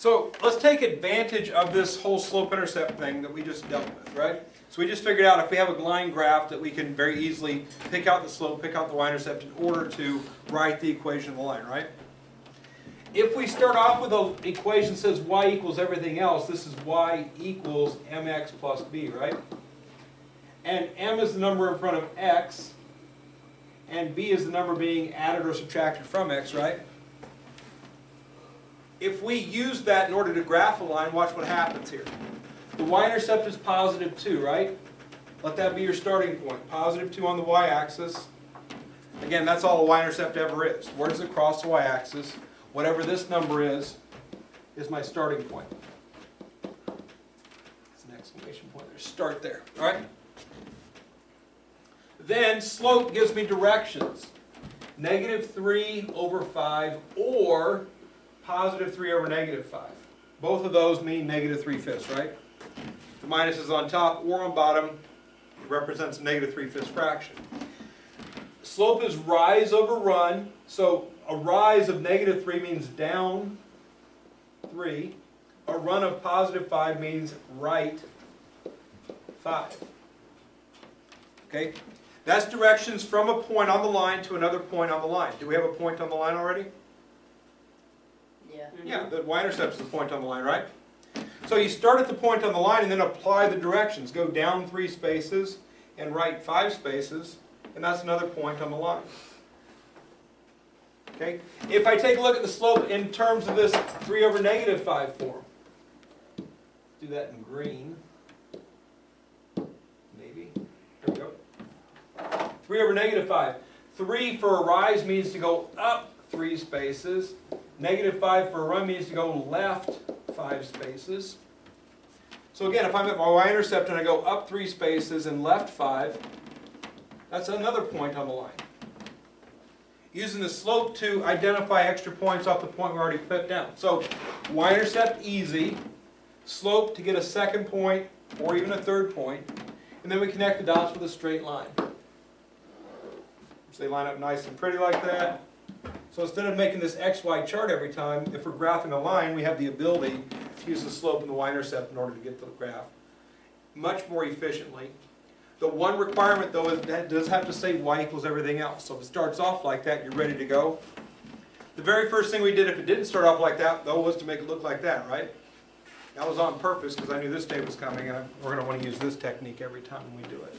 So let's take advantage of this whole slope-intercept thing that we just dealt with, right? So we just figured out if we have a line graph that we can very easily pick out the slope, pick out the y-intercept in order to write the equation of the line, right? If we start off with an equation that says y equals everything else, this is y equals mx plus b, right? And m is the number in front of x, and b is the number being added or subtracted from x, right? If we use that in order to graph a line, watch what happens here. The y-intercept is positive 2, right? Let that be your starting point. Positive 2 on the y-axis. Again, that's all a y-intercept ever is. Where does it cross the y-axis? Whatever this number is my starting point. That's an exclamation point there. Start there. All right? Then slope gives me directions. -3 over 5 or positive 3 over -5. Both of those mean -3/5, right? The minus is on top or on bottom. It represents a -3/5 fraction. Slope is rise over run. So a rise of -3 means down 3. A run of positive 5 means right 5. Okay? That's directions from a point on the line to another point on the line. Do we have a point on the line already? Yeah. Yeah, the y-intercept is the point on the line, right? So you start at the point on the line and then apply the directions. Go down 3 spaces and right 5 spaces, and that's another point on the line. Okay? If I take a look at the slope in terms of this 3 over -5 form, do that in green. Maybe. There we go. 3 over -5. 3 for a rise means to go up 3 spaces. -5 for a run means to go left 5 spaces. So again, if I'm at my y-intercept and I go up 3 spaces and left 5, that's another point on the line. Using the slope to identify extra points off the point we already put down. So y-intercept easy, slope to get a second point or even a third point, and then we connect the dots with a straight line. So they line up nice and pretty like that. So instead of making this XY chart every time, if we're graphing a line, we have the ability to use the slope and the y-intercept in order to get the graph much more efficiently. The one requirement, though, is that it does have to say y equals everything else. So if it starts off like that, you're ready to go. The very first thing we did, if it didn't start off like that, though, was to make it look like that, right? That was on purpose because I knew this day was coming, and we're going to want to use this technique every time we do it.